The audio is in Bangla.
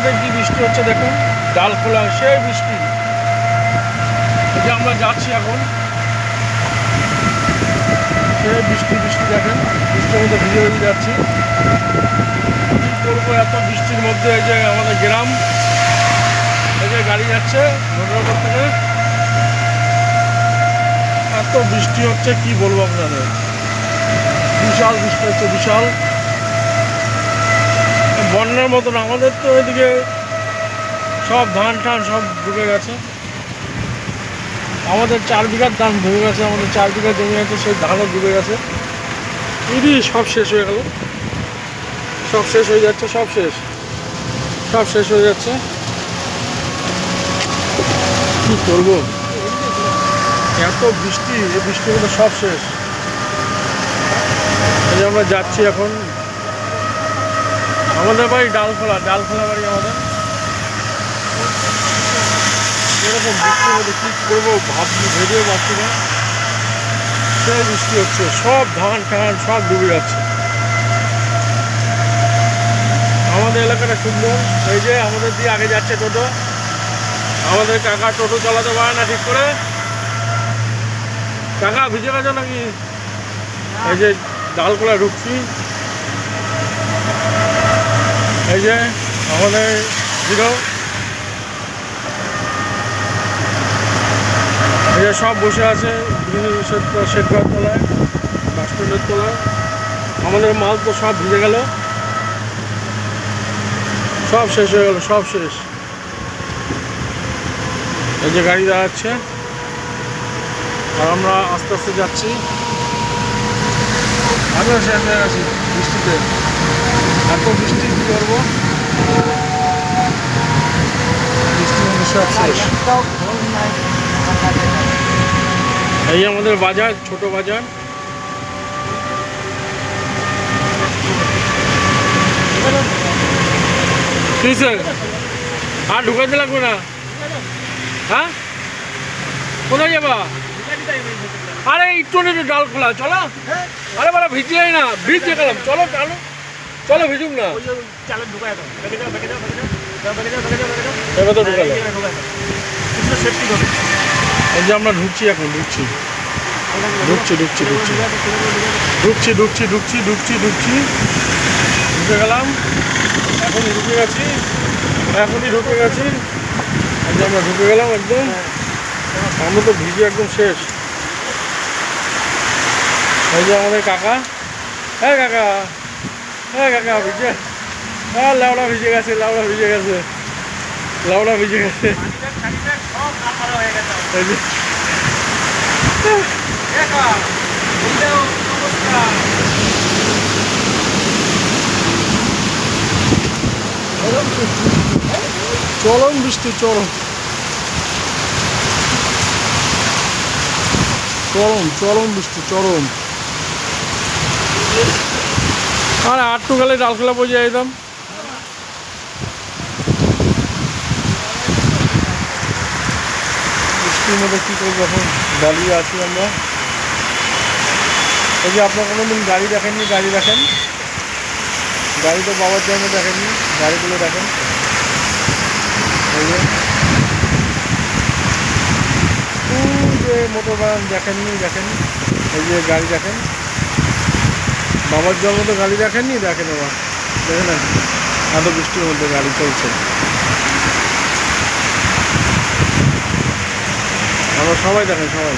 মধ্যে কি বৃষ্টি হচ্ছে দেখুন, ডাল খোলা সেই বৃষ্টি। এই যে আমরা যাচ্ছি এখন, সেই বৃষ্টি বৃষ্টি দেখেন, বৃষ্টির মধ্যে ভিজে ভিজে যাচ্ছি। কী করবো এত বৃষ্টির মধ্যে? এই যে আমাদের গ্রাম, এই যে গাড়ি যাচ্ছে মোটরসাইকেল থেকে, এত বৃষ্টি হচ্ছে কি বলবো আপনাদের, বিশাল বৃষ্টি হচ্ছে, বিশাল বন্যার মতন। আমাদের তো এদিকে সব ধান টান সব ডুবে গেছে, আমাদের 4 বিঘার ধান ডুবে গেছে, আমাদের 4 বিঘা জমি আছে, সেই ধানও ডুবে গেছে। ইডি সব শেষ হয়ে গেল, সব শেষ হয়ে যাচ্ছে, সব শেষ, সব শেষ হয়ে যাচ্ছে। কি করবো, এত বৃষ্টি, এই বৃষ্টির মধ্যে সব শেষ। এই যে আমরা যাচ্ছি এখন, আমাদের বাড়ি ডালখোলা, ডালখোলা বাড়ি আমাদের। এরকম বৃষ্টির মধ্যে কী করবো ভেবেও পাচ্ছি না, সেই বৃষ্টি হচ্ছে, সব ধান টান সব ডুবে যাচ্ছে। আমাদের এলাকাটা সুন্দর। এই যে আমাদের দিয়ে আগে যাচ্ছে টোটো, আমাদের কাকা টোটো চালাতে পারে না ঠিক করে। কাকা ভিজে গেছে নাকি? এই যে ডালখোলা ঢুকছি, এই যে আমাদের হিরো, এই যে সব বসে আছে শেখবার তলায়, বাস স্ট্যান্ডের তলায়। আমাদের মাল তো সব ভিজে গেল, সব শেষ হয়ে গেল, সব শেষ। এই যে গাড়ি দাঁড়াচ্ছে, আর আমরা আস্তে আস্তে যাচ্ছি। আমিও শেষ হয়ে গেছি বৃষ্টিতে, এত বৃষ্টি কী করবো, বৃষ্টির মধ্যে সব শেষ। এই আমাদের বাজার, ছোট বাজার। কিসে আর ঢুকাইতে লাগবে না? হ্যাঁ, কোথায় যাবা? আরে একটু ডাল খোলা, চলো। আরে বলা ভিজিয়ে না, ভিজে গেলাম, চলো চলো চলো, ভিজুক না, এবার তো ঢুকালো। এই যে আমরা ঢুকছি এখন, ঢুকছি ঢুকছি ঢুকছি ঢুকছি ঢুকছি ঢুকছি ঢুকছি ঢুকছি ঢুকছি ঢুকে গেলাম, এখনই ঢুকে গেছি, এখনই ঢুকে গেছি। এই যে আমরা ঢুকে গেলাম একদম, আমরা তো ভিজে একদম শেষ। এই যে আমাদের কাকা, হ্যাঁ কাকা, হ্যাঁ কাকা ভিজে, হ্যাঁ লাউড়া ভিজে গেছে, লাউড়া ভিজে গেছে, লাউড়া ভিজে গেছে। চরম বৃষ্টি, চরম চরম চরম বৃষ্টি, চরম। আর আটটু গেলে ডালখোলা পৌঁছে যেতাম। বৃষ্টির মধ্যে কী করবো, এখন দাঁড়িয়ে আছি আমরা। এই যে আপনার কোনোদিন গাড়ি দেখেননি, গাড়ি দেখেন, গাড়ি তো বাবার জন্য দেখেননি, গাড়িগুলো দেখেন। এই যে মোটর ভ্যান দেখেননি, দেখেন, এই যে গাড়ি দেখেন, বাবার জন্ম তো গাড়ি দেখেননি, দেখেন বাবা, দেখেন না এত বৃষ্টির মধ্যে গাড়ি চলছে। আমরা সবাই দেখেন, সবাই।